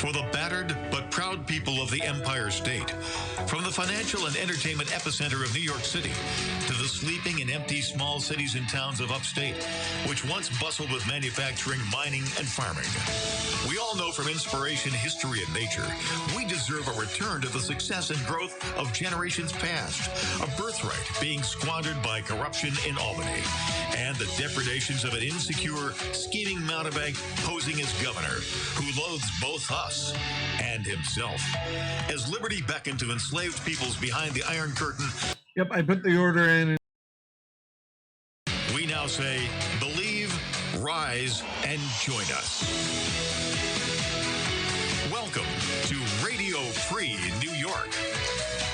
for the battered but proud people of the Empire State. From the financial and entertainment epicenter of New York City to the sleeping and empty small cities and towns of upstate, which once bustled with manufacturing, mining, and farming. We all know from inspiration, history, and nature, we deserve a return to the success and growth of generations past, a birthright being squandered by corruption in Albany, and the depredations of an insecure, scheming mountebank posing as governor, who loathes both us and himself. As liberty beckoned to enslaved peoples behind the Iron Curtain, Yep, I put the order in. we now say, believe, rise, and join us. Welcome to Radio Free New York.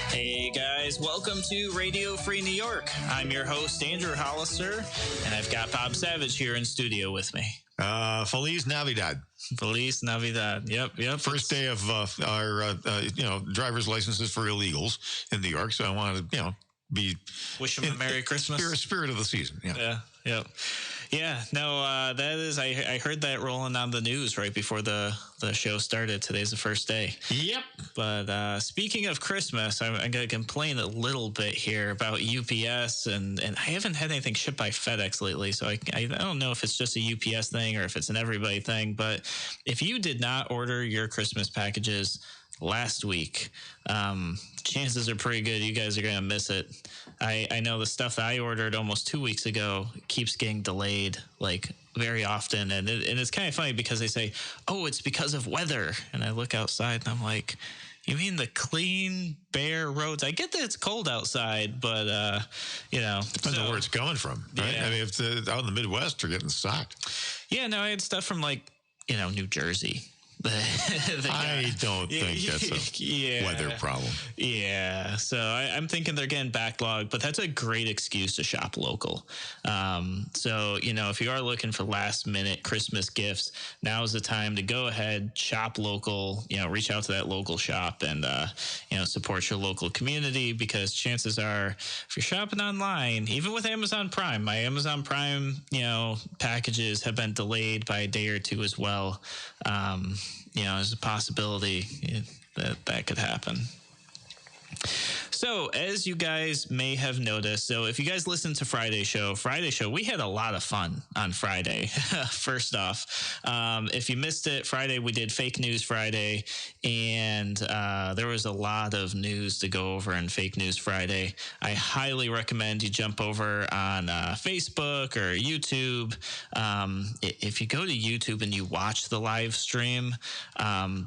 Hey guys, welcome to Radio Free New York. I'm your host, Andrew Hollister, and I've got Bob Savage here in studio with me. Feliz Navidad. Feliz Navidad. Yep. First day of our driver's licenses for illegals in New York. So I wanted to, Wish them a Merry Christmas. Spirit of the season. Yeah. No, that is. I heard that rolling on the news right before the show started. Today's the first day. Yep. But speaking of Christmas, I'm going to complain a little bit here about UPS, and I haven't had anything shipped by FedEx lately, so I don't know if it's just a UPS thing or if it's an everybody thing. But if you did not order your Christmas packages last week, chances are pretty good you guys are going to miss it. I know the stuff that I ordered almost 2 weeks ago keeps getting delayed like very often. And it's kind of funny because they say, oh, it's because of weather. And I look outside and I'm like, you mean the clean, bare roads? I get that it's cold outside, but, Depends on where it's coming from, right? Yeah. I mean, if out in the Midwest, they're getting socked. Yeah, no, I had stuff from New Jersey. I don't think that's a weather problem. Yeah, so I'm thinking they're getting backlogged, but that's a great excuse to shop local. So, if you are looking for last minute Christmas gifts, now is the time to go ahead, shop local, reach out to that local shop and, support your local community, because chances are if you're shopping online, even with Amazon Prime, my Amazon Prime, packages have been delayed by a day or two as well. There's a possibility that could happen. So, as you guys may have noticed, so if you guys listened to Friday's show, we had a lot of fun on Friday. First off, if you missed it, Friday we did Fake News Friday, and there was a lot of news to go over in Fake News Friday. I highly recommend you jump over on Facebook or YouTube. If you go to YouTube and you watch the live stream,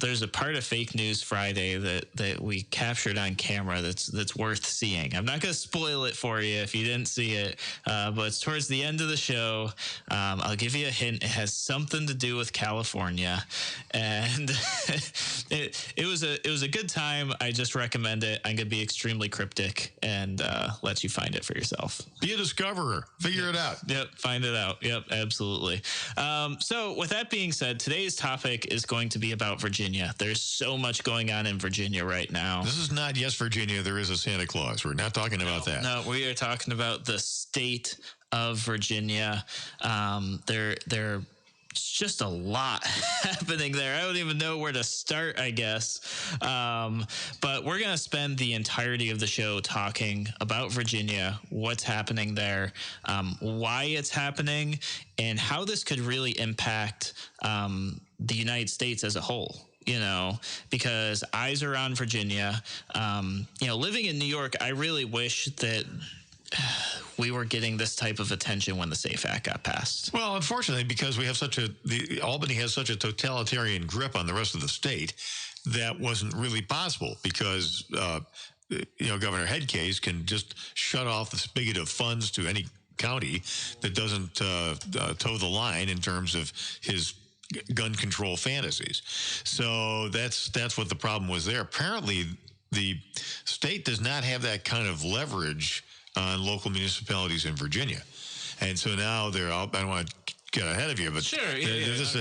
there's a part of Fake News Friday that we captured on camera that's worth seeing. I'm not going to spoil it for you if you didn't see it, but it's towards the end of the show. I'll give you a hint. It has something to do with California, and it was a good time. I just recommend it. I'm going to be extremely cryptic and let you find it for yourself. Be a discoverer. Figure it out. Yep, find it out. Yep, absolutely. So with that being said, today's topic is going to be about Virginia. There's so much going on in Virginia right now. This is not Yes, Virginia, there is a Santa Claus. We're not talking about that. No, we are talking about the state of Virginia. There's just a lot happening there. I don't even know where to start, I guess. But we're going to spend the entirety of the show talking about Virginia, what's happening there, why it's happening, and how this could really impact the United States as a whole. Because eyes are on Virginia. Living in New York, I really wish that we were getting this type of attention when the SAFE Act got passed. Well, unfortunately, because we have Albany has such a totalitarian grip on the rest of the state, that wasn't really possible because, Governor Headcase can just shut off the spigot of funds to any county that doesn't toe the line in terms of his gun control fantasies. So that's what the problem was there. Apparently, the state does not have that kind of leverage on local municipalities in Virginia. And so now I don't want to get ahead of you, but sure, this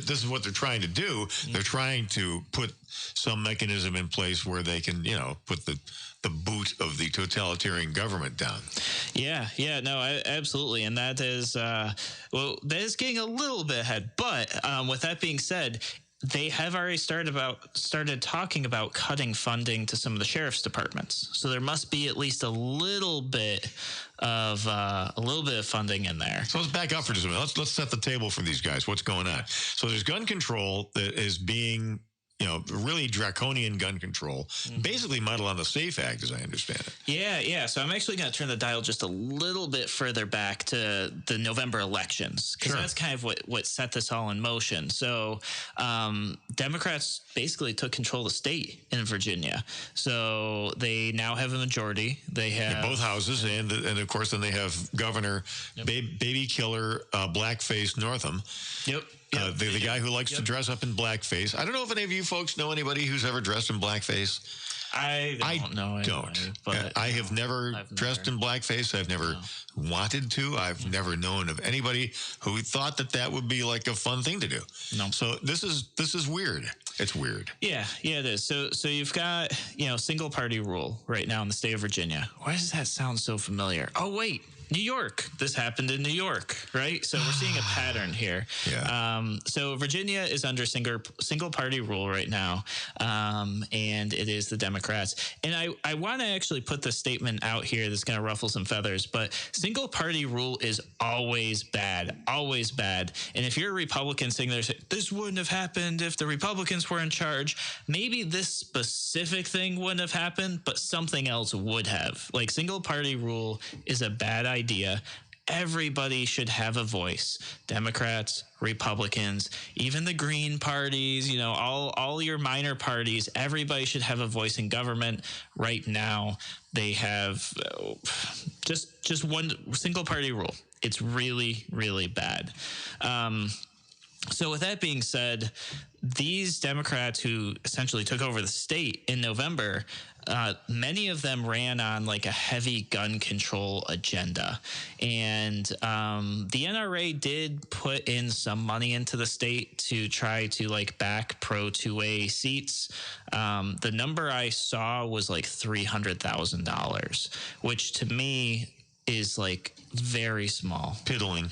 is what they're trying to do. They're trying to put some mechanism in place where they can, put the boot of the totalitarian government down. No, absolutely. And that is, that is getting a little bit ahead. But with that being said, they have already started talking about cutting funding to some of the sheriff's departments. So there must be at least a little bit of funding in there. So let's back up for just a minute. Let's set the table for these guys. What's going on? So there's gun control that is being, really draconian gun control, basically modeled on the SAFE Act, as I understand it. Yeah. So I'm actually going to turn the dial just a little bit further back to the November elections, because that's kind of what set this all in motion. So Democrats basically took control of the state in Virginia. So they now have a majority. They have both houses, and of course, then they have Governor Baby Killer Blackface Northam. Yep. The guy who likes to dress up in blackface. I don't know if any of you folks know anybody who's ever dressed in blackface. I don't. But I have never dressed in blackface. I've never wanted to. I've never known of anybody who thought that would be like a fun thing to do. No. So this is weird. It's weird. Yeah, it is. So you've got, single party rule right now in the state of Virginia. Why does that sound so familiar? Oh, wait. New York. This happened in New York, right? So we're seeing a pattern here. Yeah. So Virginia is under single party rule right now, and it is the Democrats. And I want to actually put this statement out here that's going to ruffle some feathers, but single party rule is always bad, always bad. And if you're a Republican sitting there saying, this wouldn't have happened if the Republicans were in charge, maybe this specific thing wouldn't have happened, but something else would have. Like, single party rule is a bad idea. Everybody should have a voice. Democrats, Republicans, even the Green parties, all your minor parties, everybody should have a voice in government. Right now, they have just one single party rule. It's really, really bad. So with that being said, these Democrats who essentially took over the state in November, many of them ran on like a heavy gun control agenda. And the NRA did put in some money into the state to try to back pro 2A seats. The number I saw was like $300,000, which to me is very small. Piddling.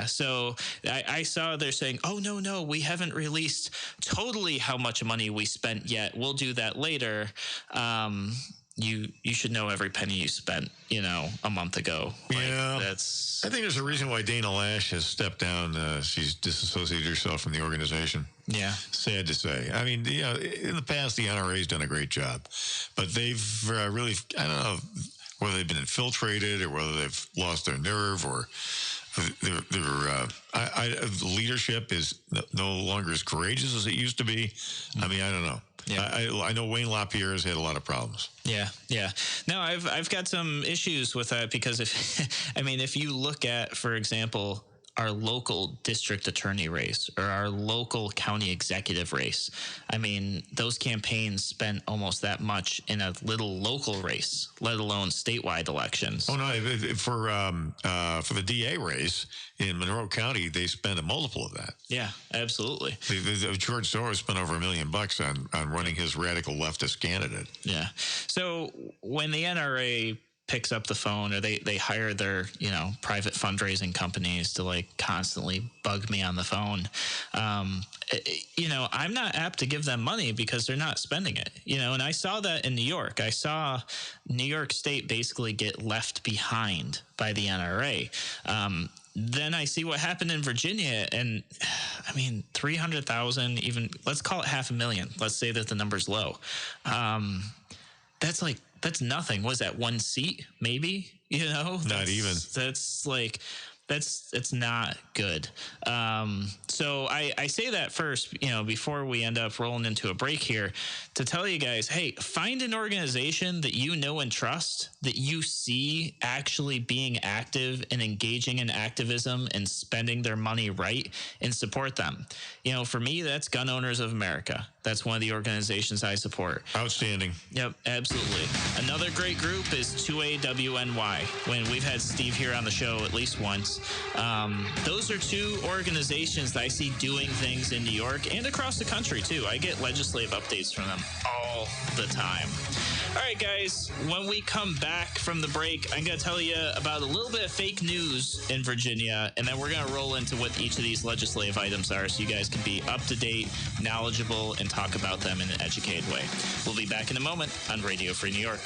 So I saw they're saying, oh, no, we haven't released totally how much money we spent yet. We'll do that later. You should know every penny you spent, a month ago. I think there's a reason why Dana Lash has stepped down. She's disassociated herself from the organization. Yeah. Sad to say. I mean, in the past, the NRA's done a great job, but they've really, I don't know whether they've been infiltrated or whether they've lost their nerve, or their leadership is no longer as courageous as it used to be. I mean, I don't know. Yeah. I know Wayne LaPierre has had a lot of problems. Yeah. No, I've got some issues with that, because if you look at, for example, our local district attorney race or our local county executive race, those campaigns spent almost that much in a little local race, let alone statewide elections. Oh no! For the DA race in Monroe County, they spent a multiple of that. Yeah, absolutely. George Soros spent over $1 million on running his radical leftist candidate. Yeah. So when the NRA picks up the phone, or they hire their private fundraising companies to constantly bug me on the phone, I'm not apt to give them money because they're not spending it, and I saw that in New York. I saw New York State basically get left behind by the NRA. Then I see what happened in Virginia, and 300,000, even let's call it $500,000. Let's say that the number's low. That's nothing. Was that one seat? Maybe, Not even. It's not good. So I say that first, before we end up rolling into a break here, to tell you guys, hey, find an organization that you know and trust, that you see actually being active and engaging in activism and spending their money right, and support them. For me, that's Gun Owners of America. That's one of the organizations I support. Outstanding. Yep, absolutely. Another great group is 2AWNY. When we've had Steve here on the show at least once, those are two organizations that I see doing things in New York and across the country too. I get legislative updates from them all the time. All right, guys, when we come back from the break, I'm going to tell you about a little bit of fake news in Virginia, and then we're going to roll into what each of these legislative items are so you guys can be up to date, knowledgeable, and talk about them in an educated way. We'll be back in a moment on Radio Free New York.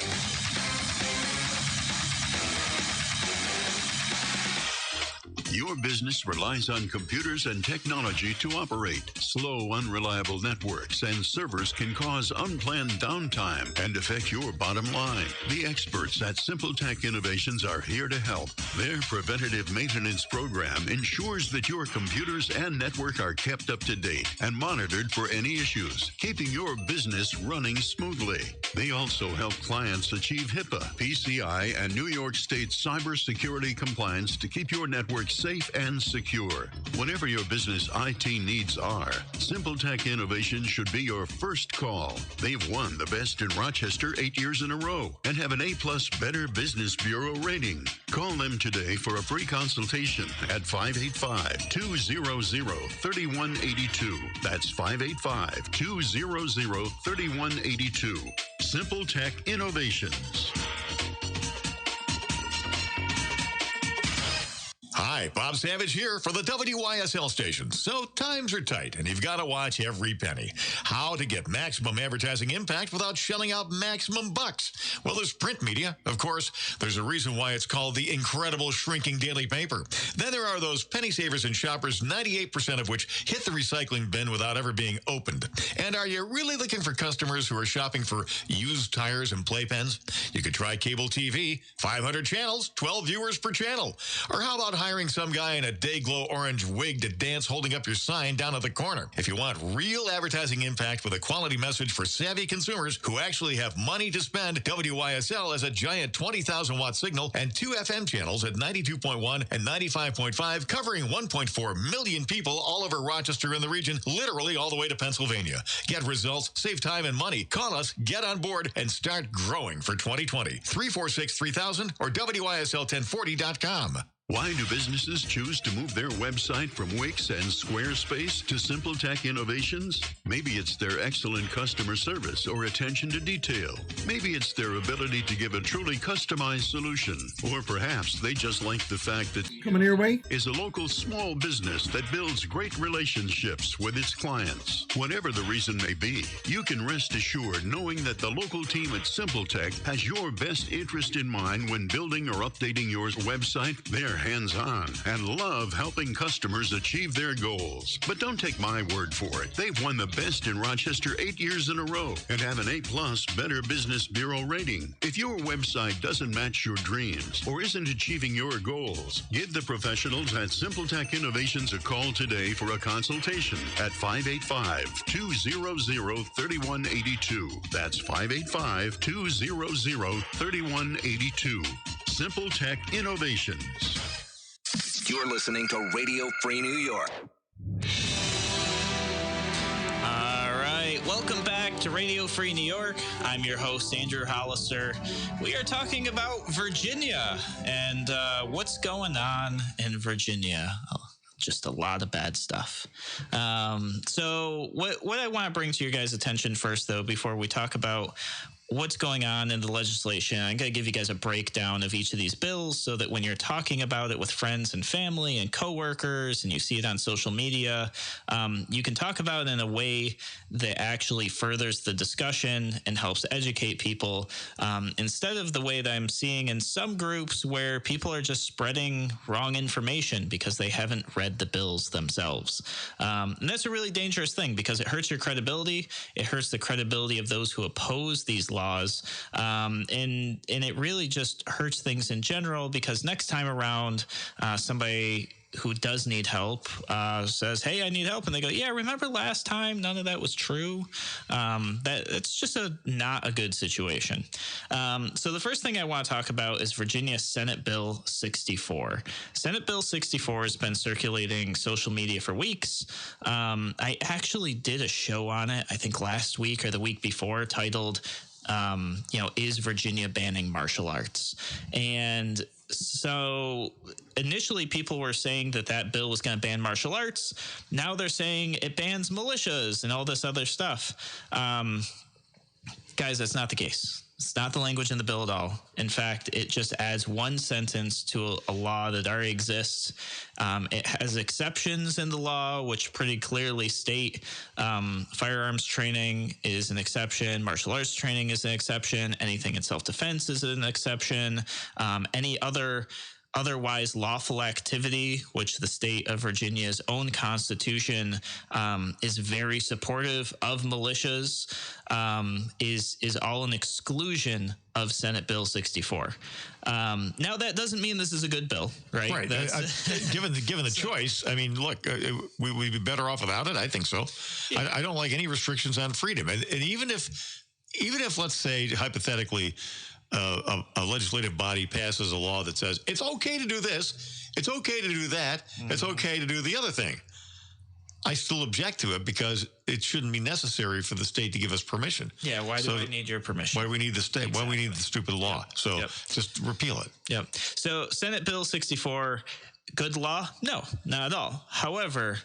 Your business relies on computers and technology to operate. Slow, unreliable networks and servers can cause unplanned downtime and affect your bottom line. The experts at Simple Tech Innovations are here to help. Their preventative maintenance program ensures that your computers and network are kept up to date and monitored for any issues, keeping your business running smoothly. They also help clients achieve HIPAA, PCI, and New York State cybersecurity compliance to keep your network safe and secure. Whatever your business IT needs are, Simple Tech Innovations should be your first call. They've won the best in Rochester 8 years in a row and have an A+ Better Business Bureau rating. Call them today for a free consultation at 585-200-3182. That's 585-200-3182. Simple Tech Innovations. Hi, Bob Savage here for the WYSL station. So times are tight, and you've got to watch every penny. How to get maximum advertising impact without shelling out maximum bucks? Well, there's print media. Of course, there's a reason why it's called the incredible shrinking daily paper. Then there are those penny savers and shoppers, 98% of which hit the recycling bin without ever being opened. And are you really looking for customers who are shopping for used tires and playpens? You could try cable TV, 500 channels, 12 viewers per channel. Or how about hiring some guy in a day-glow orange wig to dance holding up your sign down at the corner? If you want real advertising impact with a quality message for savvy consumers who actually have money to spend, WYSL has a giant 20,000-watt signal and 2 FM channels at 92.1 and 95.5, covering 1.4 million people all over Rochester and the region, literally all the way to Pennsylvania. Get results, save time and money. Call us, get on board, and start growing for 2020. 346-3000 or WYSL1040.com. Why do businesses choose to move their website from Wix and Squarespace to Simple Tech Innovations? Maybe it's their excellent customer service or attention to detail. Maybe it's their ability to give a truly customized solution. Or perhaps they just like the fact that Coming your way? is a local small business that builds great relationships with its clients. Whatever the reason may be, you can rest assured knowing that the local team at Simple Tech has your best interest in mind when building or updating your website. They're hands-on and love helping customers achieve their goals. But don't take my word for it. They've won the best in Rochester 8 years in a row and have an A+ Better Business Bureau rating. If your website doesn't match your dreams or isn't achieving your goals, give the professionals at Simple Tech Innovations a call today for a consultation at 585-200-3182. That's 585-200-3182. Simple Tech Innovations. You're listening to Radio Free New York. All right, welcome back to Radio Free New York. I'm your host, Andrew Hollister. We are talking about Virginia and what's going on in Virginia. Just a lot of bad stuff. So what I want to bring to your guys' attention first, though, before we talk about what's going on in the legislation, I'm going to give you guys a breakdown of each of these bills so that when you're talking about it with friends and family and coworkers and you see it on social media, you can talk about it in a way that actually furthers the discussion and helps educate people, instead of the way that I'm seeing in some groups where people are just spreading wrong information because they haven't read the bills themselves. And that's a really dangerous thing because it hurts your credibility. It hurts the credibility of those who oppose these laws. And it really just hurts things in general because next time around, somebody who does need help says, hey, I need help. And they go, yeah, remember last time? None of that was true. It's just not a good situation. So the first thing I want to talk about is Virginia Senate Bill 64. Senate Bill 64 has been circulating social media for weeks. I actually did a show on it, I think last week or the week before, titled is Virginia banning martial arts? And so initially people were saying that bill was going to ban martial arts. Now they're saying it bans militias and all this other stuff. Guys, that's not the case. It's not the language in the bill at all. In fact, it just adds one sentence to a law that already exists. It has exceptions in the law, which pretty clearly state firearms training is an exception, martial arts training is an exception, anything in self-defense is an exception, any otherwise lawful activity, which the state of Virginia's own constitution is very supportive of militias, is all an exclusion of Senate Bill 64. Now, that doesn't mean this is a good bill, right? Right. Given the choice, I mean, look, we'd be better off without it. I think so. Yeah. I don't like any restrictions on freedom, and even if let's say hypothetically, a legislative body passes a law that says it's okay to do this, it's okay to do that, it's okay to do the other thing, I still object to it because it shouldn't be necessary for the state to give us permission. Yeah, why do I need your permission? Why do we need the state? Exactly. Why do we need the stupid law? So just repeal it. Yep. So Senate Bill 64, good law? No, not at all. However,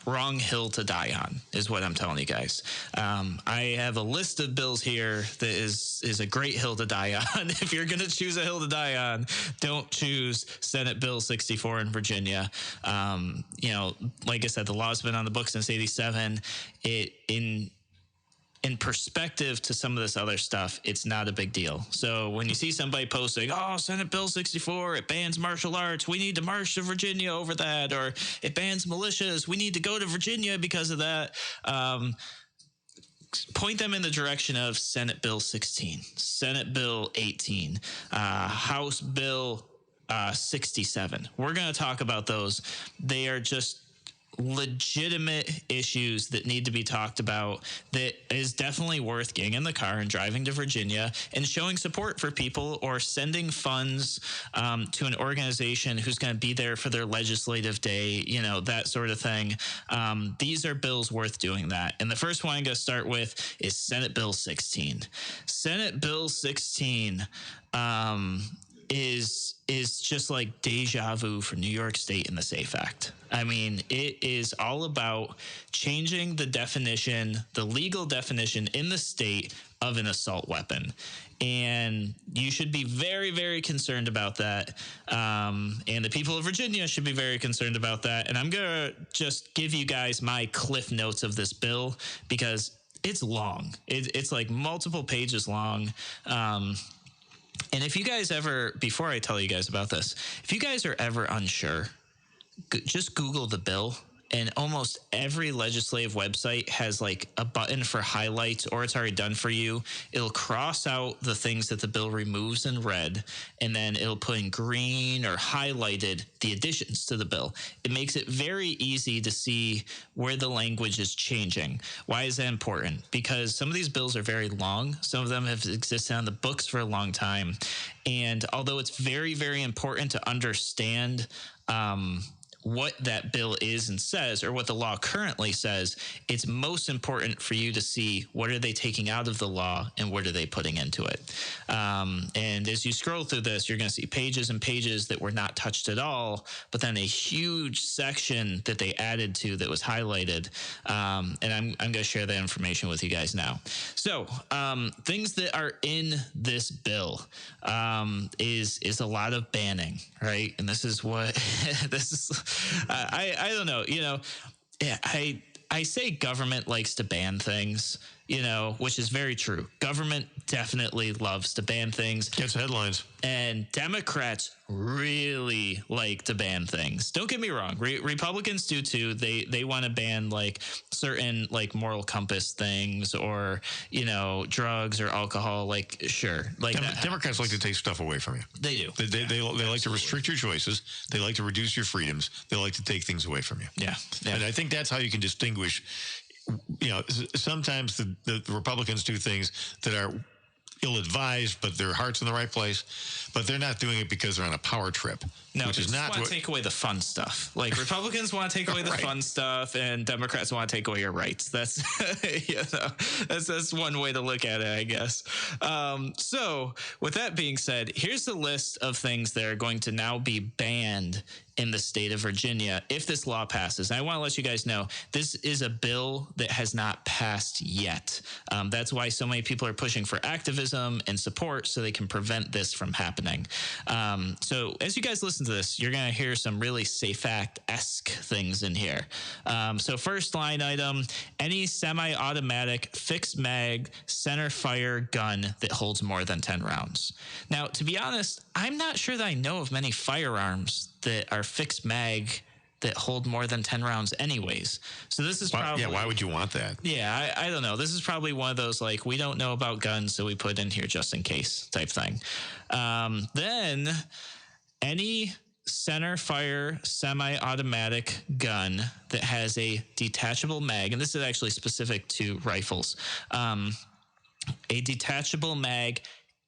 wrong hill to die on is what I'm telling you guys. I have a list of bills here that is a great hill to die on. If you're going to choose a hill to die on, don't choose Senate Bill 64 in Virginia. Like I said, the law's been on the books since '87. In perspective to some of this other stuff, it's not a big deal. So when you see somebody posting, oh, Senate Bill 64, it bans martial arts, we need to march to Virginia over that, or it bans militias, we need to go to Virginia because of that, point them in the direction of Senate Bill 16, Senate Bill 18, House Bill 67. We're going to talk about those. They are just legitimate issues that need to be talked about, that is definitely worth getting in the car and driving to Virginia and showing support for people, or sending funds to an organization who's going to be there for their legislative day, that sort of thing. These are bills worth doing that. And the first one I'm going to start with is Senate Bill 16. Senate Bill 16 is just like deja vu for New York State and the SAFE Act. I mean, it is all about changing the definition, the legal definition in the state of an assault weapon. And you should be very, very concerned about that. And the people of Virginia should be very concerned about that. And I'm going to just give you guys my cliff notes of this bill because it's long. It's like multiple pages long. And if you guys ever, before I tell you guys about this, if you guys are ever unsure, just Google the bill, and almost every legislative website has like a button for highlights, or it's already done for you. It'll cross out the things that the bill removes in red, and then it'll put in green or highlighted the additions to the bill. It makes it very easy to see where the language is changing. Why is that important? Because some of these bills are very long. Some of them have existed on the books for a long time. And although it's very, very important to understand what that bill is and says, or what the law currently says, it's most important for you to see what are they taking out of the law and what are they putting into it. And as you scroll through this, you're going to see pages and pages that were not touched at all, but then a huge section that they added to that was highlighted. And I'm going to share that information with you guys now. So things that are in this bill is a lot of banning, right? And this is what this is. I don't know. I say government likes to ban things, which is very true. Government definitely loves to ban things. Gets headlines. And Democrats really like to ban things. Don't get me wrong. Republicans do too. They want to ban like certain like moral compass things, or, drugs or alcohol. Like, sure. Like Democrats like to take stuff away from you. They do. They like to restrict your choices. They like to reduce your freedoms. They like to take things away from you. Yeah. And I think that's how you can distinguish. Sometimes the Republicans do things that are ill-advised, but their heart's in the right place. But they're not doing it because they're on a power trip. No, which they is not want to take away the fun stuff. Like Republicans want to take away the right. fun stuff, and Democrats want to take away your rights. That's that's one way to look at it, I guess. So with that being said, here's the list of things that are going to now be banned in the state of Virginia if this law passes. And I want to let you guys know this is a bill that has not passed yet. That's why so many people are pushing for activism and support so they can prevent this from happening. So as you guys listen to this, you're going to hear some really Safe Act-esque things in here. So first line item, any semi-automatic fixed mag center fire gun that holds more than 10 rounds. Now, to be honest, I'm not sure that I know of many firearms that are fixed mag that hold more than 10 rounds anyways. So this is probably... Yeah, why would you want that? Yeah, I don't know. This is probably one of those, like, we don't know about guns, so we put in here just in case type thing. Then any center fire semi-automatic gun that has a detachable mag, and this is actually specific to rifles, a detachable mag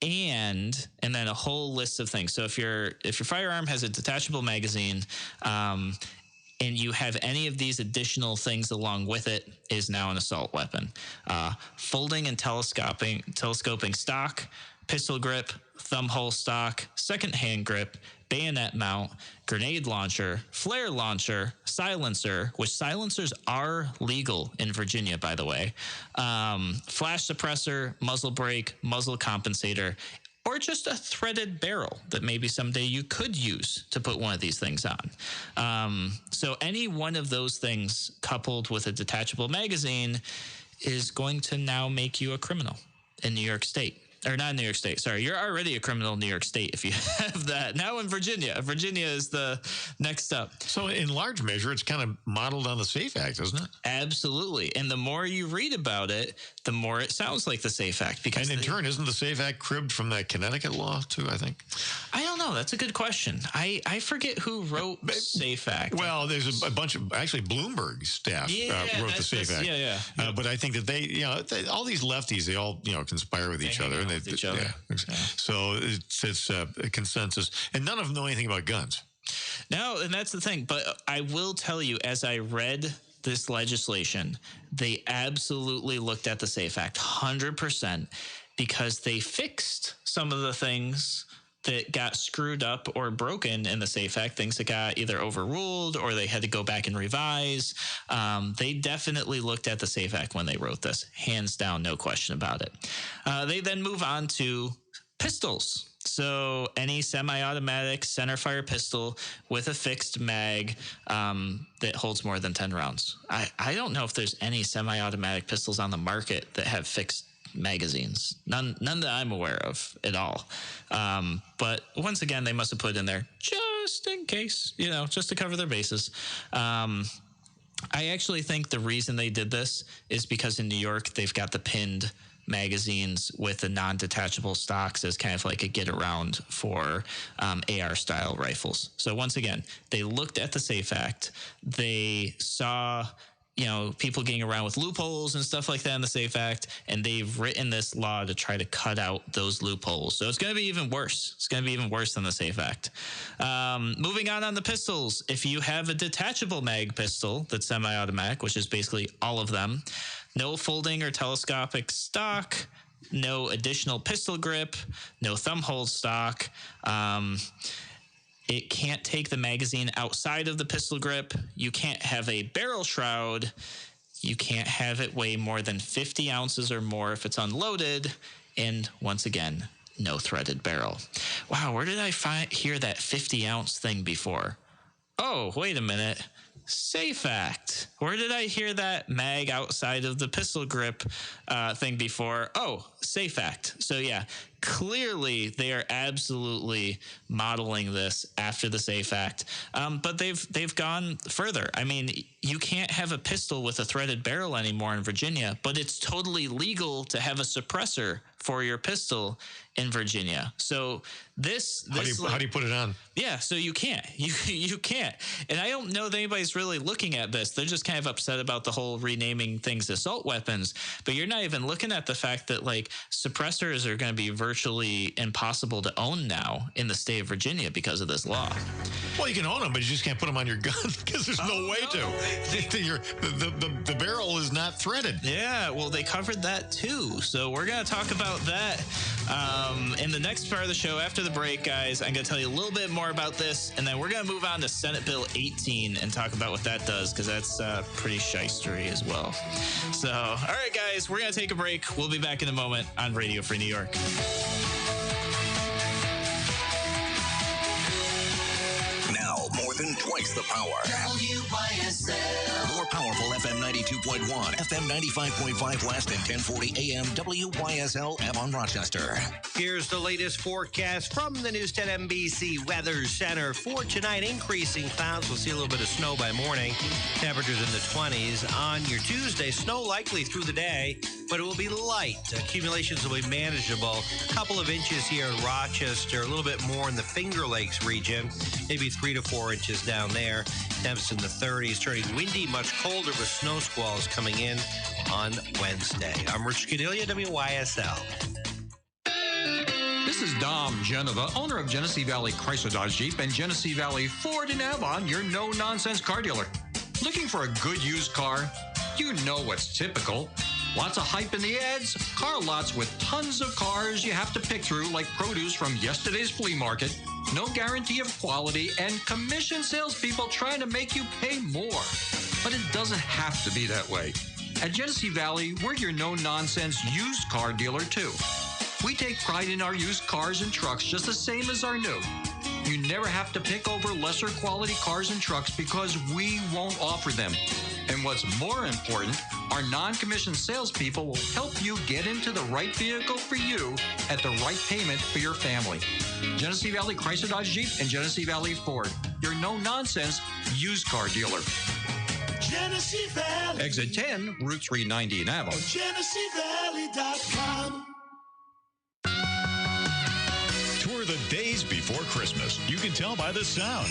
and then a whole list of things. So if your firearm has a detachable magazine, and you have any of these additional things along with it, is now an assault weapon. Folding and telescoping stock, pistol grip, thumb hole stock, second hand grip, bayonet mount, grenade launcher, flare launcher, silencer, which silencers are legal in Virginia, by the way, flash suppressor, muzzle brake, muzzle compensator, or just a threaded barrel that maybe someday you could use to put one of these things on. So any one of those things coupled with a detachable magazine is going to now make you a criminal in New York State. Or not in New York State, sorry. You're already a criminal in New York State if you have that. Now in Virginia. Virginia is the next step. So in large measure, it's kind of modeled on the SAFE Act, isn't it? Absolutely. And the more you read about it, the more it sounds like the SAFE Act. Because and in turn, isn't the SAFE Act cribbed from that Connecticut law too, I think? I don't know. That's a good question. I forget who wrote SAFE Act. Well, there's a bunch of, actually Bloomberg staff wrote the SAFE Act. Yeah. But I think that they, all these lefties, they all, conspire with each other. With each other. Yeah. So it's a consensus, and none of them know anything about guns. No, and that's the thing. But I will tell you, as I read this legislation, they absolutely looked at the SAFE Act 100% because they fixed some of the things that got screwed up or broken in the SAFE Act, things that got either overruled or they had to go back and revise. They definitely looked at the SAFE Act when they wrote this, hands down, no question about it. They then move on to pistols. So any semi-automatic centerfire pistol with a fixed mag that holds more than 10 rounds. I don't know if there's any semi-automatic pistols on the market that have fixed magazines. None that I'm aware of at all. But once again, they must have put in there just in case, just to cover their bases. I actually think the reason they did this is because in New York, they've got the pinned magazines with the non-detachable stocks as kind of like a get around for AR style rifles. So once again, they looked at the SAFE Act. They saw people getting around with loopholes and stuff like that in the SAFE Act, and they've written this law to try to cut out those loopholes. So it's going to be even worse. It's going to be even worse than the SAFE Act. Moving on the pistols, if you have a detachable mag pistol that's semi-automatic, which is basically all of them, no folding or telescopic stock, no additional pistol grip, no thumb hold stock, it can't take the magazine outside of the pistol grip. You can't have a barrel shroud. You can't have it weigh more than 50 ounces or more if it's unloaded. And once again, no threaded barrel. Wow, where did I hear that 50-ounce thing before? Oh, wait a minute. SAFE Act. Where did I hear that mag outside of the pistol grip thing before? Oh, SAFE Act. So yeah, clearly they are absolutely modeling this after the SAFE Act. But they've gone further. I mean, you can't have a pistol with a threaded barrel anymore in Virginia, but it's totally legal to have a suppressor for your pistol in Virginia. So how do you put it on? Yeah, so you can't. You can't. And I don't know that anybody's really looking at this. They're just kind of upset about the whole renaming things assault weapons. But you're not even looking at the fact that suppressors are going to be virtually impossible to own now in the state of Virginia because of this law. Well, you can own them, but you just can't put them on your gun because there's no way to. The barrel is not threaded. Yeah, well, they covered that too. So we're going to talk about that In the next part of the show, after the break, guys, I'm going to tell you a little bit more about this, and then we're going to move on to Senate Bill 18 and talk about what that does, because that's pretty shystery as well. So, all right, guys, we're going to take a break. We'll be back in a moment on Radio Free New York. Now, more than twice the power. WYSL. More powerful FM 92.1, FM 95.5 West, and 1040 AM WYSL Avon Rochester. Here's the latest forecast from the News 10 NBC Weather Center. For tonight, increasing clouds. We'll see a little bit of snow by morning. Temperatures in the 20s. On your Tuesday, snow likely through the day, but it will be light. Accumulations will be manageable. A couple of inches here in Rochester, a little bit more in the Finger Lakes region, maybe 3 to 4 inches down there. Temps in the 30s, turning windy, much colder with snow squalls coming in on Wednesday. I'm Rich Cadilia, WYSL. This is Dom Genova, owner of Genesee Valley Chrysler Dodge Jeep and Genesee Valley Ford in Avon, your no-nonsense car dealer. Looking for a good used car? You know what's typical. Lots of hype in the ads, car lots with tons of cars you have to pick through like produce from yesterday's flea market, no guarantee of quality, and commission salespeople trying to make you pay more. But it doesn't have to be that way. At Genesee Valley, we're your no-nonsense used car dealer too. We take pride in our used cars and trucks just the same as our new. You never have to pick over lesser quality cars and trucks because we won't offer them. And what's more important, our non-commissioned salespeople will help you get into the right vehicle for you at the right payment for your family. Genesee Valley Chrysler Dodge Jeep and Genesee Valley Ford, your no-nonsense used car dealer. Genesee Valley. Exit 10, Route 390 in Avon. GeneseeValley.com. Tour the days before Christmas. You can tell by the sound.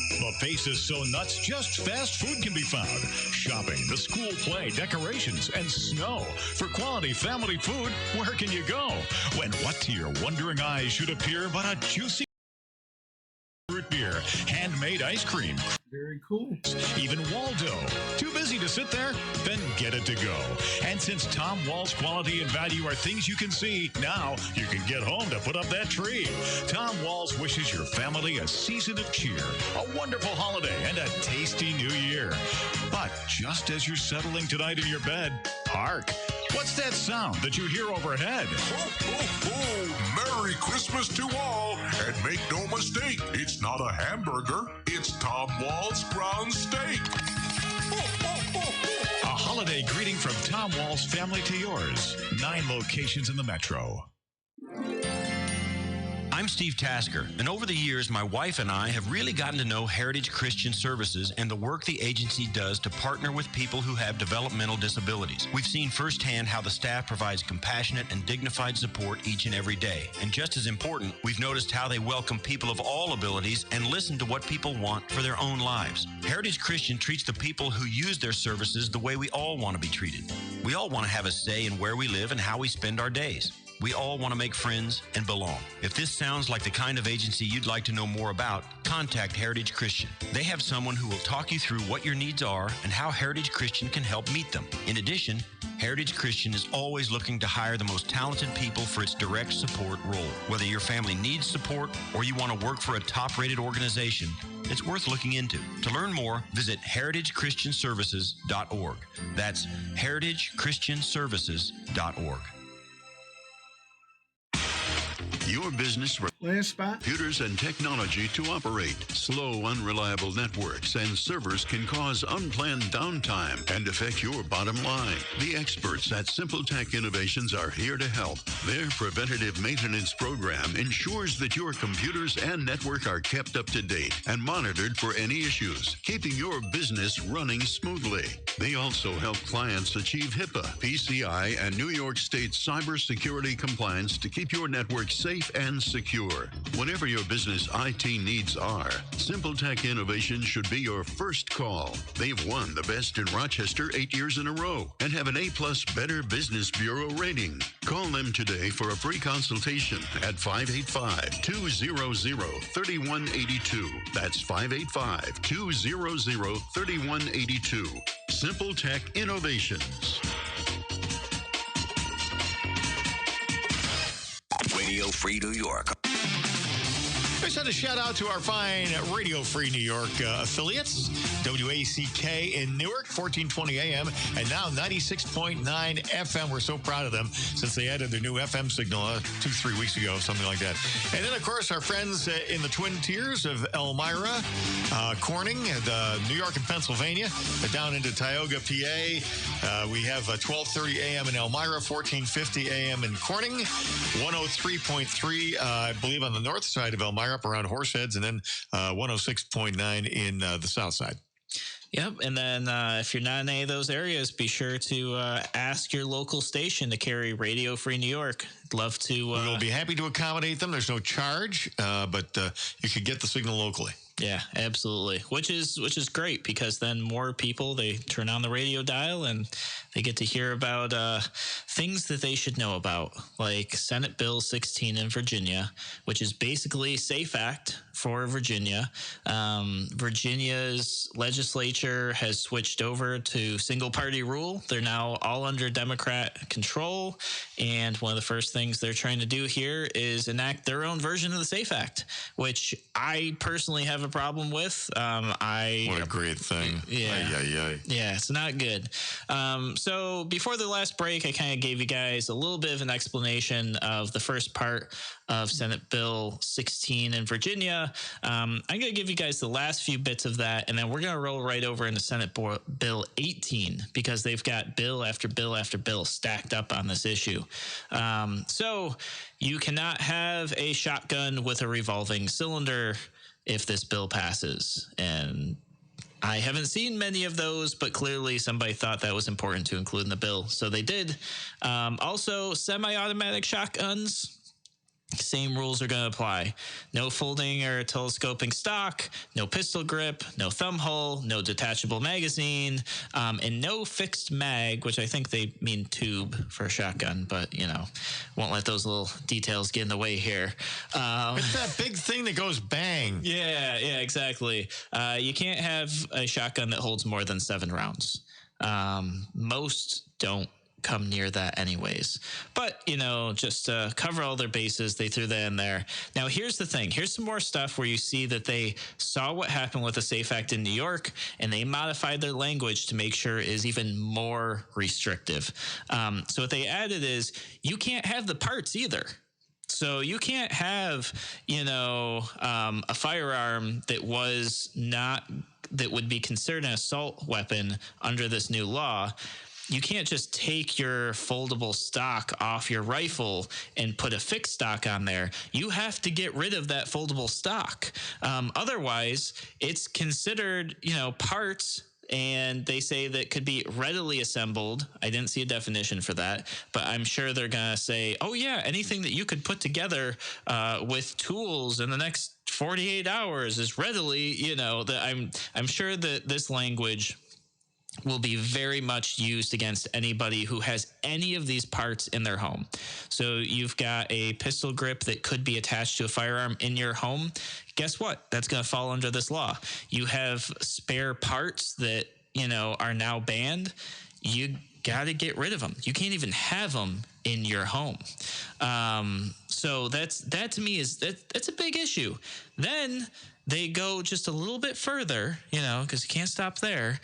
The pace is so nuts, just fast food can be found. Shopping, the school play, decorations, and snow. For quality family food, where can you go? When what to your wondering eyes should appear but a juicy root beer, handmade ice cream. Very cool. Even Waldo. Too busy to sit there? Then get it to go. And since Tom Wall's quality and value are things you can see, now you can get home to put up that tree. Tom Wall's wishes your family a season of cheer, a wonderful holiday, and a tasty new year. But just as you're settling tonight in your bed, hark. What's that sound that you hear overhead? Ho, ho, ho. Merry Christmas to all. And make no mistake, it's not a hamburger. It's Tom Wall's ground steak. Ho, ho, ho, ho. A holiday greeting from Tom Wall's family to yours. 9 locations in the metro. I'm Steve Tasker, and over the years, my wife and I have really gotten to know Heritage Christian Services and the work the agency does to partner with people who have developmental disabilities. We've seen firsthand how the staff provides compassionate and dignified support each and every day. And just as important, we've noticed how they welcome people of all abilities and listen to what people want for their own lives. Heritage Christian treats the people who use their services the way we all want to be treated. We all want to have a say in where we live and how we spend our days. We all want to make friends and belong. If this sounds like the kind of agency you'd like to know more about, contact Heritage Christian. They have someone who will talk you through what your needs are and how Heritage Christian can help meet them. In addition, Heritage Christian is always looking to hire the most talented people for its direct support role. Whether your family needs support or you want to work for a top-rated organization, it's worth looking into. To learn more, visit heritagechristianservices.org. That's heritagechristianservices.org. Your business Last spot. computers and technology to operate. Slow, unreliable networks and servers can cause unplanned downtime and affect your bottom line. The experts at Simple Tech Innovations are here to help. Their preventative maintenance program ensures that your computers and network are kept up to date and monitored for any issues, keeping your business running smoothly. They also help clients achieve HIPAA, PCI, and New York State cybersecurity compliance to keep your network safe and secure. Whatever your business IT needs are, Simple Tech Innovation should be your first call. They've won the Best in Rochester 8 years in a row and have an A+ Better Business Bureau rating. Call them today for a free consultation at 585-200-3182. That's 585-200-3182. Simple Tech Innovations. Radio Radio Free New York. I send a shout out to our fine Radio Free New York affiliates. WACK in Newark, 1420 AM, and now 96.9 FM. We're so proud of them since they added their new FM signal 2-3 weeks ago, something like that. And then, of course, our friends in the Twin Tiers of Elmira, Corning, New York and Pennsylvania, down into Tioga, PA. We have 12:30 AM in Elmira, 1450 AM in Corning, 103.3, I believe, on the north side of Elmira, up around Horseheads, and then 106.9 in the south side. Yep. And then if you're not in any of those areas, be sure to ask your local station to carry Radio Free New York. Love to. We'll be happy to accommodate them. There's no charge, but you could get the signal locally. Yeah, absolutely. Which is great, because then more people, they turn on the radio dial and they get to hear about things that they should know about, like Senate Bill 16 in Virginia, which is basically SAFE Act for Virginia. Virginia's legislature has switched over to single party rule. They're now all under Democrat control. And one of the first things they're trying to do here is enact their own version of the SAFE Act, which I personally have a problem with. What a great thing. Yeah, it's not good. So before the last break, I kind of gave you guys a little bit of an explanation of the first part of Senate Bill 16 in Virginia. I'm going to give you guys the last few bits of that, and then we're going to roll right over into Senate Bill 18, because they've got bill after bill after bill stacked up on this issue. So you cannot have a shotgun with a revolving cylinder if this bill passes. And I haven't seen many of those, but clearly somebody thought that was important to include in the bill, so they did. Also, semi-automatic shotguns, same rules are going to apply. No folding or telescoping stock, no pistol grip, no thumb hole, no detachable magazine, and no fixed mag, which I think they mean tube for a shotgun, but, won't let those little details get in the way here. It's that big thing that goes bang. Yeah, exactly. You can't have a shotgun that holds more than 7 rounds. Most don't come near that anyways. But, just to cover all their bases, they threw that in there. Now, here's the thing. Here's some more stuff where you see that they saw what happened with the SAFE Act in New York, and they modified their language to make sure it is even more restrictive. So what they added is you can't have the parts either. So you can't have, a firearm that would be considered an assault weapon under this new law. You can't just take your foldable stock off your rifle and put a fixed stock on there. You have to get rid of that foldable stock. Otherwise, it's considered, parts, and they say that could be readily assembled. I didn't see a definition for that, but I'm sure they're going to say, oh, yeah, anything that you could put together with tools in the next 48 hours is readily, that I'm sure that this language will be very much used against anybody who has any of these parts in their home. So you've got a pistol grip that could be attached to a firearm in your home. Guess what? That's going to fall under this law. You have spare parts that, are now banned. You got to get rid of them. You can't even have them in your home. So that to me that's a big issue. Then they go just a little bit further, because you can't stop there.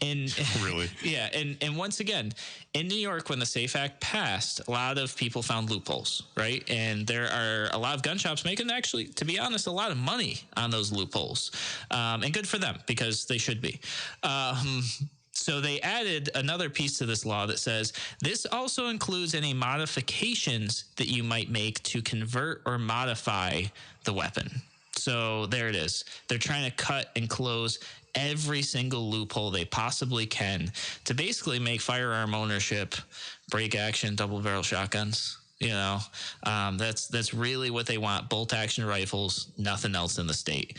Really? Yeah. And once again, in New York, when the SAFE Act passed, a lot of people found loopholes, right? And there are a lot of gun shops making, actually, to be honest, a lot of money on those loopholes. And good for them, because they should be. So they added another piece to this law that says this also includes any modifications that you might make to convert or modify the weapon. So there it is. They're trying to cut and close every single loophole they possibly can to basically make firearm ownership break action double barrel shotguns. That's really what they want. Bolt action rifles, nothing else in the state.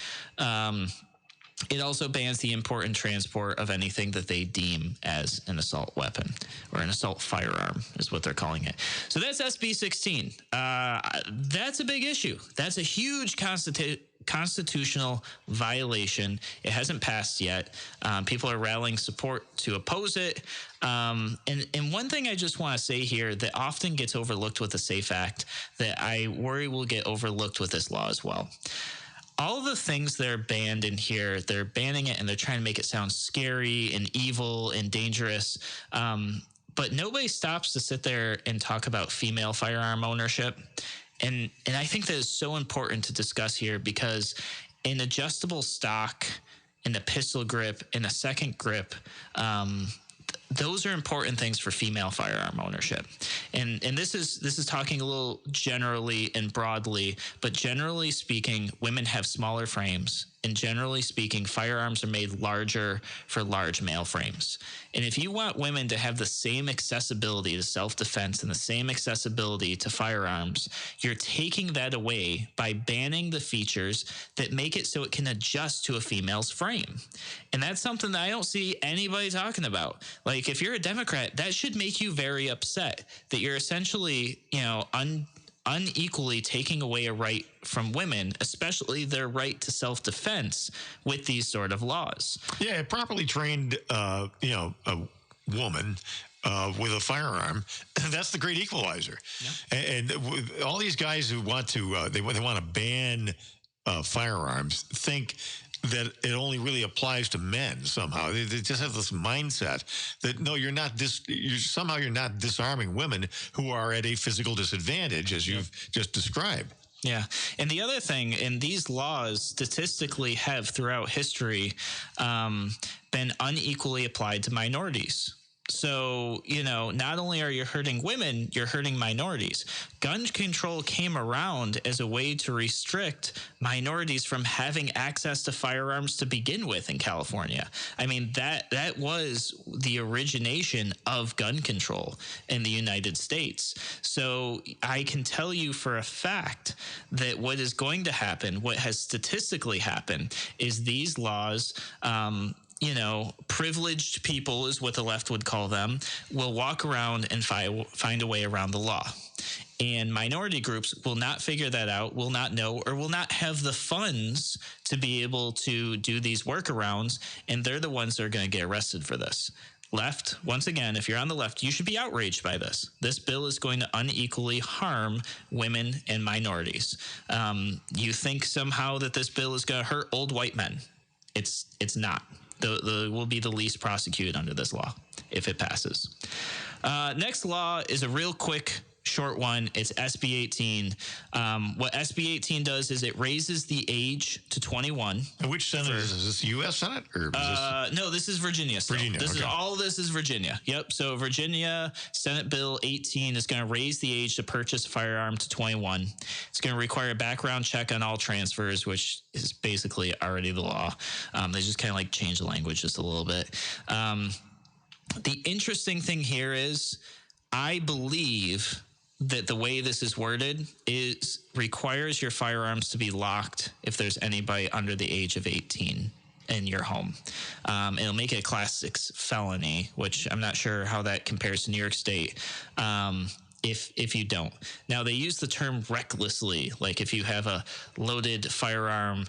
It also bans the import and transport of anything that they deem as an assault weapon, or an assault firearm is what they're calling it. So that's SB 16. That's a big issue. That's a huge constitutional violation. It hasn't passed yet. People are rallying support to oppose it. And one thing I just want to say here that often gets overlooked with the SAFE Act that I worry will get overlooked with this law as well. All the things that are banned in here, they're banning it and they're trying to make it sound scary and evil and dangerous. But nobody stops to sit there and talk about female firearm ownership. And I think that is so important to discuss here because in adjustable stock, in the pistol grip, in a second grip, those are important things for female firearm ownership. And this is talking a little generally and broadly, but generally speaking, women have smaller frames. And generally speaking, firearms are made larger for large male frames. And if you want women to have the same accessibility to self-defense and the same accessibility to firearms, you're taking that away by banning the features that make it so it can adjust to a female's frame. And that's something that I don't see anybody talking about. Like, if you're a Democrat, that should make you very upset that you're essentially, unequally taking away a right from women, especially their right to self-defense with these sort of laws. Yeah, a properly trained, a woman with a firearm, that's the great equalizer. Yeah. And all these guys who want to, they want to ban firearms think that it only really applies to men somehow. They just have this mindset that, no, you're not disarming women who are at a physical disadvantage, as you've just described. Yeah. And the other thing, and these laws statistically have throughout history been unequally applied to minorities. So, not only are you hurting women, you're hurting minorities. Gun control came around as a way to restrict minorities from having access to firearms to begin with in California. I mean, that was the origination of gun control in the United States. So I can tell you for a fact that what is going to happen, what has statistically happened, is these laws privileged people is what the left would call them, will walk around and find a way around the law. And minority groups will not figure that out, will not know, or will not have the funds to be able to do these workarounds. And they're the ones that are going to get arrested for this. Left, once again, if you're on the left, you should be outraged by this. This bill is going to unequally harm women and minorities. You think somehow that this bill is going to hurt old white men. It's not. Will be the least prosecuted under this law if it passes. Next law is a real quick, short one. It's SB 18. What SB 18 does is it raises the age to 21. And which Senate is this? Is this the U.S. Senate? Or no, this is Virginia. Still. Virginia. This is Virginia. Yep. So Virginia Senate Bill 18 is going to raise the age to purchase a firearm to 21. It's going to require a background check on all transfers, which is basically already the law. They just kind of like change the language just a little bit. The interesting thing here is I believe that the way this is worded requires your firearms to be locked if there's anybody under the age of 18 in your home. It'll make it a Class 6 felony, which I'm not sure how that compares to New York State. If you don't. Now, they use the term recklessly, like if you have a loaded firearm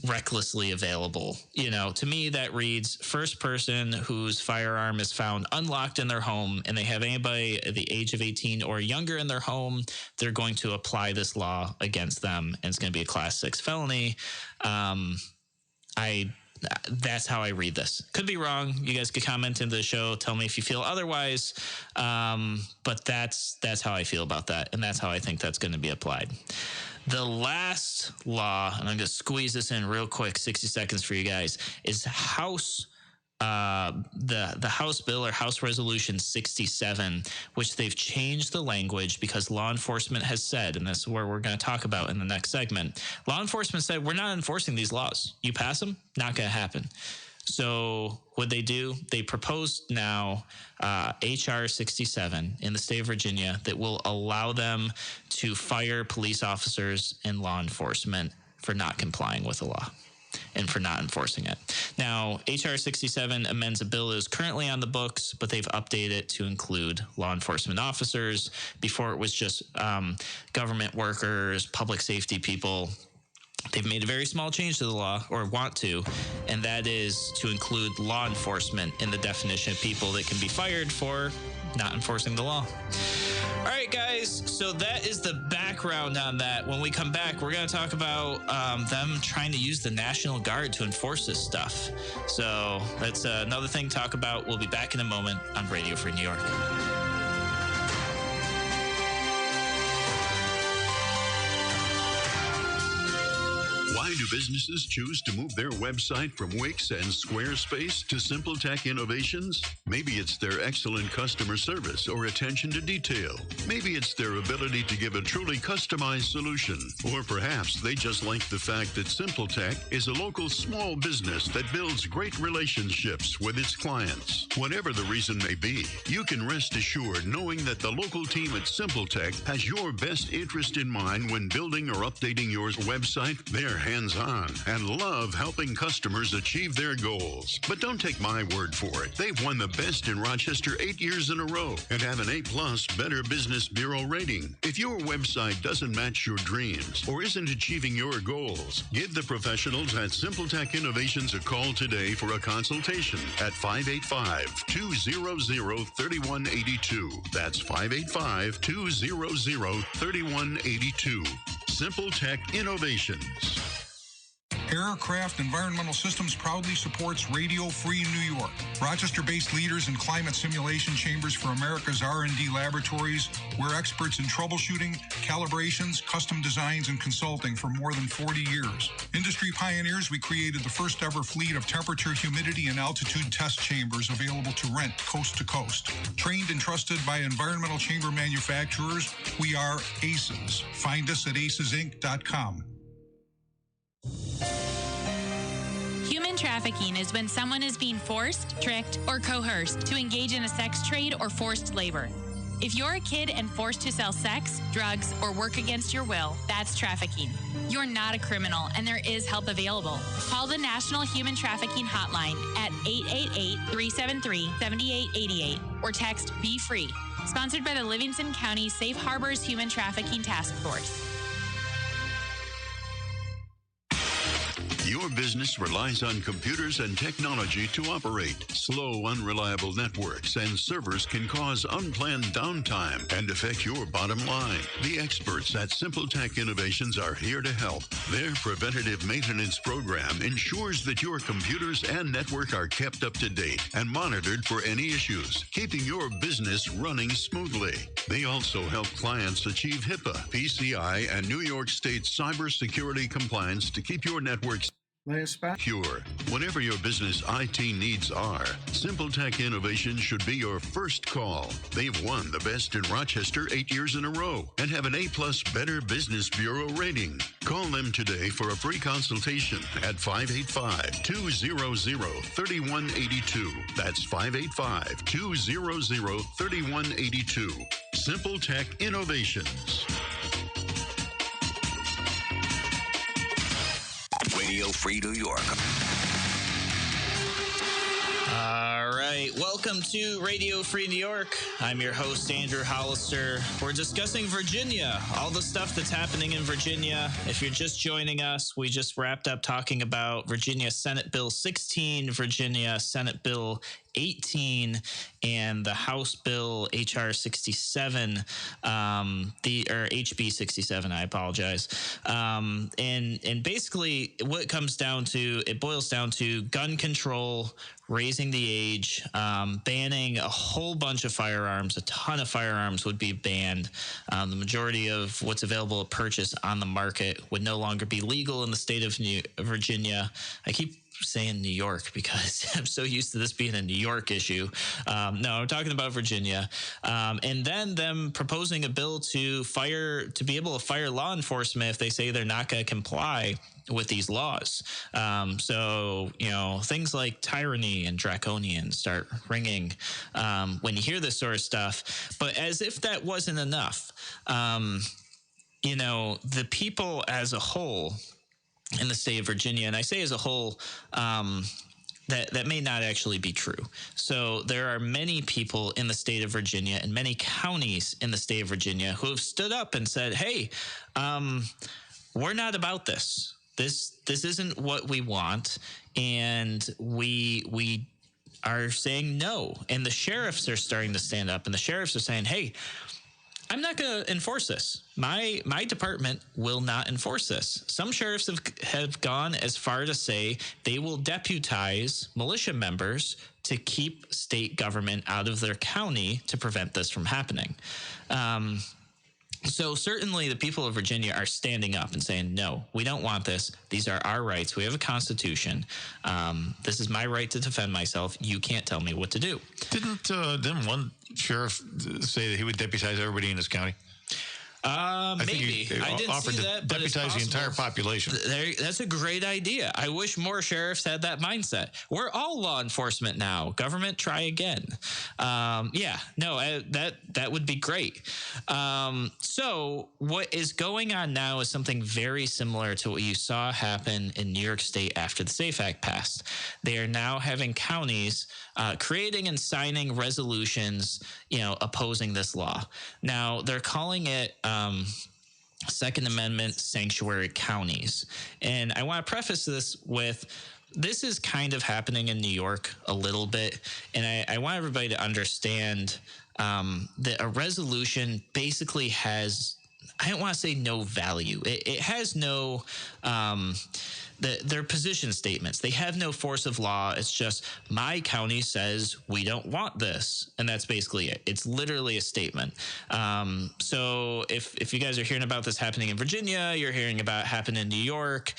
recklessly available. To me, that reads first person whose firearm is found unlocked in their home and they have anybody at the age of 18 or younger in their home, they're going to apply this law against them, and it's going to be a Class 6 felony. That's how I read this. Could be wrong. You guys could comment in the show. Tell me if you feel otherwise. But that's how I feel about that. And that's how I think that's going to be applied. The last law, and I'm going to squeeze this in real quick, 60 seconds for you guys, is the House bill or House Resolution 67, which they've changed the language because law enforcement has said, and this is where we're going to talk about in the next segment, law enforcement said, we're not enforcing these laws. You pass them, not going to happen. So what they do, they proposed now HR 67 in the state of Virginia that will allow them to fire police officers and law enforcement for not complying with the law and for not enforcing it. Now, HR 67 amends a bill that is currently on the books, but they've updated it to include law enforcement officers. Before it was just government workers, public safety people. they've made a very small change to the law, or want to, and that is to include law enforcement in the definition of people that can be fired for not enforcing the law. All right, guys, so that is the background on that. When we come back, we're going to talk about them trying to use the National Guard to enforce this stuff. So that's another thing to talk about. We'll be back in a moment on Radio Free New York. Why do businesses choose to move their website from Wix and Squarespace to SimpleTech Innovations? Maybe it's their excellent customer service or attention to detail. Maybe it's their ability to give a truly customized solution. Or perhaps they just like the fact that SimpleTech is a local small business that builds great relationships with its clients. Whatever the reason may be, you can rest assured knowing that the local team at SimpleTech has your best interest in mind when building or updating your website. They're hands-on and love helping customers achieve their goals. But don't take my word for it. They've won the best in Rochester 8 years in a row and have an A+ Better Business Bureau rating. If your website doesn't match your dreams or isn't achieving your goals, give the professionals at SimpleTech Innovations a call today for a consultation at 585-200-3182. That's 585-200-3182. SimpleTech Innovations. Aircraft Environmental Systems proudly supports Radio Free New York. Rochester-based leaders in climate simulation chambers for America's R&D laboratories. We're experts in troubleshooting, calibrations, custom designs, and consulting for more than 40 years. Industry pioneers, we created the first ever fleet of temperature, humidity, and altitude test chambers available to rent coast to coast. Trained and trusted by environmental chamber manufacturers, we are ACES. Find us at acesinc.com. Human trafficking is when someone is being forced, tricked, or coerced to engage in a sex trade or forced labor. If you're a kid and forced to sell sex, drugs, or work against your will, that's trafficking. You're not a criminal, and there is help available. Call the National Human Trafficking Hotline at 888-373-7888 or text Be Free. Sponsored by the Livingston County Safe Harbors Human Trafficking Task Force. Your business relies on computers and technology to operate. Slow, unreliable networks and servers can cause unplanned downtime and affect your bottom line. The experts at SimpleTech Innovations are here to help. Their preventative maintenance program ensures that your computers and network are kept up to date and monitored for any issues, keeping your business running smoothly. They also help clients achieve HIPAA, PCI, and New York State cybersecurity compliance to keep your networks secure. Whatever your business IT needs are, SimpleTech Innovation should be your first call. They've won the best in Rochester 8 years in a row and have an A+ Better Business Bureau rating. Call them today for a free consultation at 585-200-3182. That's 585-200-3182. SimpleTech Innovations. Radio Free New York. All right, welcome to Radio Free New York. I'm your host, Andrew Hollister. We're discussing Virginia, all the stuff that's happening in Virginia. If you're just joining us, we just wrapped up talking about Virginia Senate Bill 16, Virginia Senate Bill 18, and the House Bill HR 67, or HB 67. I apologize. And basically, what it comes down to, it boils down to gun control, raising the age, banning a whole bunch of firearms. A ton of firearms would be banned. The majority of what's available to purchase on the market would no longer be legal in the state of Virginia. I keep saying New York because I'm so used to this being a New York issue. No, I'm talking about Virginia. And then them proposing a bill to be able to fire law enforcement if they say they're not going to comply with these laws. So, things like tyranny and draconian start ringing when you hear this sort of stuff. But as if that wasn't enough, the people as a whole in the state of Virginia, and I say as a whole, that may not actually be true. So there are many people in the state of Virginia and many counties in the state of Virginia who have stood up and said, hey, we're not about this. this isn't what we want, and we are saying no. And the sheriffs are starting to stand up, and the sheriffs are saying, hey, I'm not going to enforce this. My department will not enforce this. Some sheriffs have gone as far to say they will deputize militia members to keep state government out of their county to prevent this from happening. So certainly the people of Virginia are standing up and saying, no, we don't want this. These are our rights. We have a constitution. This is my right to defend myself. You can't tell me what to do. Didn't one sheriff say that he would deputize everybody in his county? Maybe. I didn't see that, but it's deputize the possible. entire population. That's a great idea. I wish more sheriffs had that mindset. We're all law enforcement now. Government, try again. That would be great. So what is going on now is something very similar to what you saw happen in New York State after the SAFE Act passed. They are now having counties creating and signing resolutions, opposing this law. Now they're calling it Second Amendment sanctuary counties. And I want to preface this with, this is kind of happening in New York a little bit. And I want everybody to understand that a resolution basically has, I don't want to say no value. It has no, they're position statements. They have no force of law. It's just, my county says we don't want this. And that's basically it. It's literally a statement. So if you guys are hearing about this happening in Virginia, you're hearing about it happening in New York,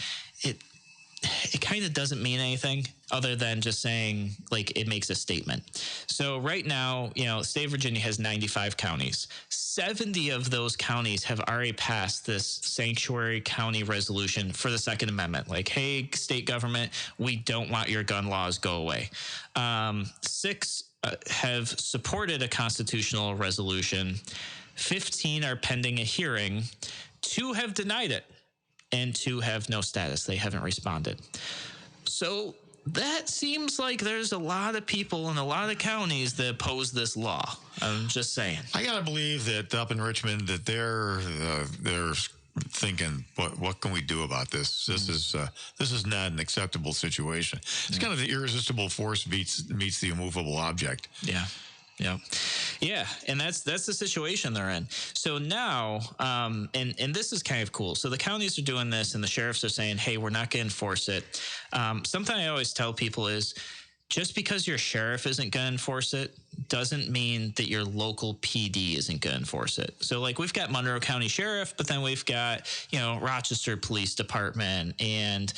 it kind of doesn't mean anything other than just saying, like, it makes a statement. So right now, the state of Virginia has 95 counties. 70 of those counties have already passed this sanctuary county resolution for the Second Amendment. Like, hey, state government, we don't want your gun laws, go away. 6 have supported a constitutional resolution. 15 are pending a hearing. 2 have denied it. And 2 have no status. They haven't responded. So that seems like there's a lot of people in a lot of counties that oppose this law. I'm just saying. I got to believe that up in Richmond that they're thinking, what can we do about this? This is not an acceptable situation. It's kind of the irresistible force meets the immovable object. Yeah. Yeah, and that's the situation they're in. So now, and this is kind of cool. So the counties are doing this, and the sheriffs are saying, hey, we're not going to enforce it. Something I always tell people is, just because your sheriff isn't going to enforce it doesn't mean that your local PD isn't going to enforce it. So, like, we've got Monroe County Sheriff, but then we've got, Rochester Police Department and,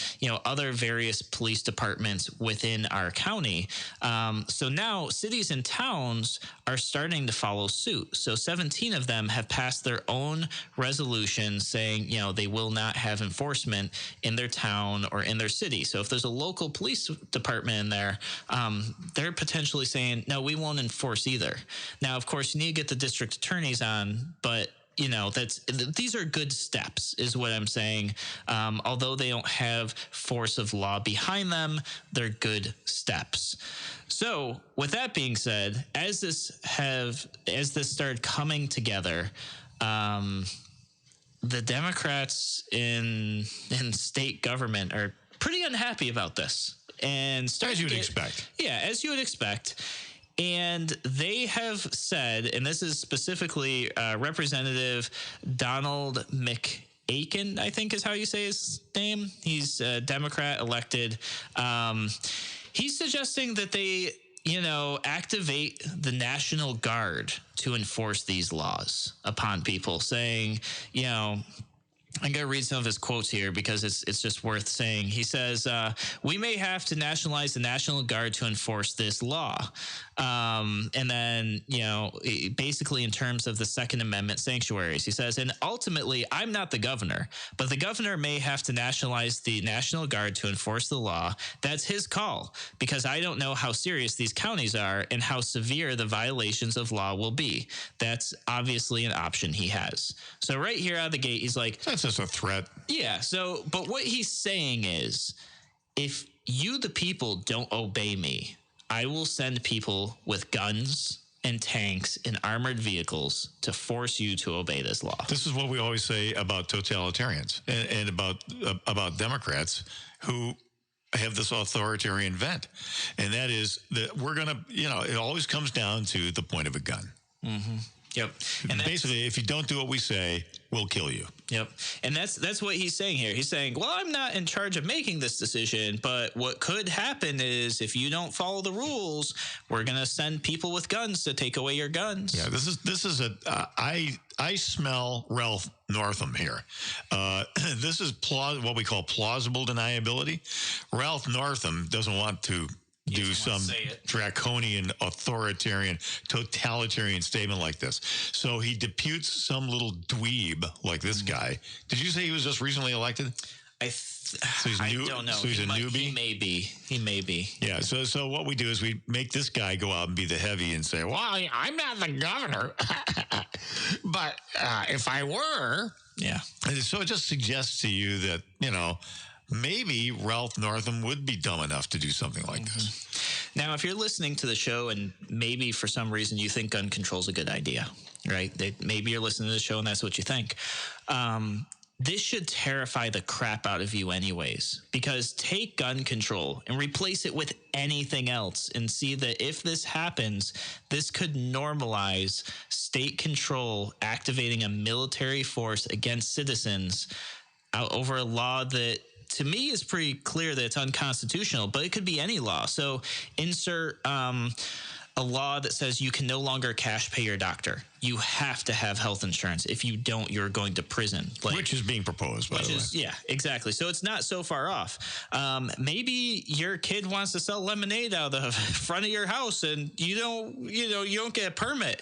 other various police departments within our county. So now cities and towns are starting to follow suit. So 17 of them have passed their own resolution saying, they will not have enforcement in their town or in their city. So if there's a local police department in there, they're potentially saying, no, we won't enforce either. Now, of course, you need to get the district attorneys on, but these are good steps, is what I'm saying. Although they don't have force of law behind them, they're good steps. So, with that being said, as this started coming together, the Democrats in state government are pretty unhappy about this, and as you would expect. Yeah, as you would expect. And they have said, and this is specifically Representative Donald McAkin, I think is how you say his name. He's a Democrat elected. He's suggesting that they, activate the National Guard to enforce these laws upon people, saying, I'm going to read some of his quotes here because it's just worth saying. He says, we may have to nationalize the National Guard to enforce this law. And then, basically in terms of the Second Amendment sanctuaries, he says, and ultimately, I'm not the governor, but the governor may have to nationalize the National Guard to enforce the law. That's his call, because I don't know how serious these counties are and how severe the violations of law will be. That's obviously an option he has. So right here out of the gate, he's like, that's just a threat. Yeah. So, but what he's saying is, if you, the people, don't obey me, I will send people with guns and tanks and armored vehicles to force you to obey this law. This is what we always say about totalitarians and about Democrats who have this authoritarian bent. And that is that we're going to, it always comes down to the point of a gun. Mm-hmm. Yep. And basically, if you don't do what we say, we'll kill you. Yep. And that's what he's saying here. He's saying, well, I'm not in charge of making this decision, but what could happen is if you don't follow the rules, we're going to send people with guns to take away your guns. Yeah, this is I smell Ralph Northam here. This is what we call plausible deniability. Ralph Northam doesn't want to do some draconian, authoritarian, totalitarian statement like this. So he deputes some little dweeb like this guy. Did you say he was just recently elected? So he's new, I don't know. So he's a newbie? He may be. Yeah, so what we do is we make this guy go out and be the heavy and say, well, I'm not the governor, but if I were. Yeah. And so it just suggests to you that, maybe Ralph Northam would be dumb enough to do something like this. Now, if you're listening to the show and maybe for some reason you think gun control is a good idea, right? Maybe you're listening to the show and that's what you think. This should terrify the crap out of you anyways, because take gun control and replace it with anything else and see that if this happens, this could normalize state control activating a military force against citizens over a law that to me is pretty clear that it's unconstitutional, but it could be any law. So insert a law that says you can no longer cash pay your doctor. You have to have health insurance. If you don't, you're going to prison. Which is being proposed, by the way. Yeah, exactly. So it's not so far off. Maybe your kid wants to sell lemonade out of the front of your house and you don't get a permit.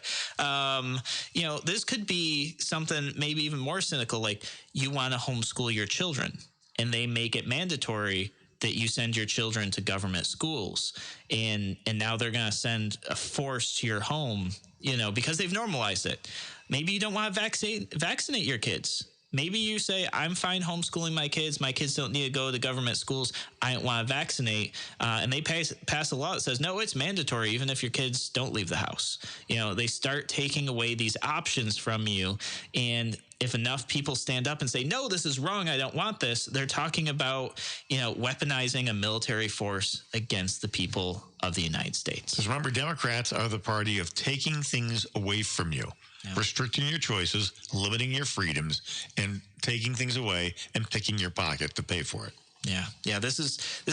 This could be something maybe even more cynical, like you want to homeschool your children and they make it mandatory that you send your children to government schools, and now they're going to send a force to your home, because they've normalized it. Maybe you don't want to vaccinate your kids. Maybe you say, I'm fine homeschooling my kids. My kids don't need to go to government schools. I don't want to vaccinate. And they pass a law that says, no, it's mandatory, even if your kids don't leave the house. They start taking away these options from you. And if enough people stand up and say, no, this is wrong, I don't want this, they're talking about, weaponizing a military force against the people of the United States. Because remember, Democrats are the party of taking things away from you. Yeah. Restricting your choices, limiting your freedoms, and taking things away and picking your pocket to pay for it. Yeah. This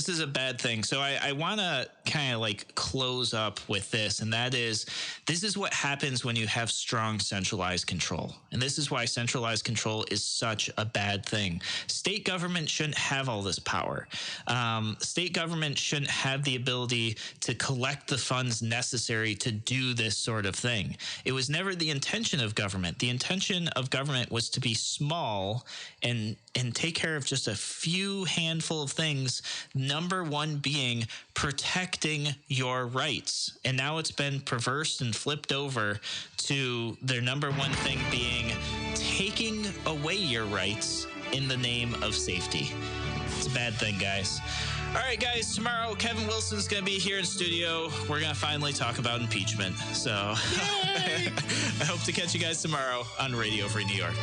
is a bad thing. So I want to kind of close up with this, and that is, this is what happens when you have strong centralized control. And this is why centralized control is such a bad thing. State government shouldn't have all this power. State government shouldn't have the ability to collect the funds necessary to do this sort of thing. It was never the intention of government. The intention of government was to be small and take care of just a few handful of things, number one being protecting your rights. And now it's been perversed and flipped over to their number one thing being taking away your rights in the name of safety. It's a bad thing, guys. All right, guys, tomorrow Kevin Wilson's going to be here in studio. We're going to finally talk about impeachment. So I hope to catch you guys tomorrow on Radio Free New York.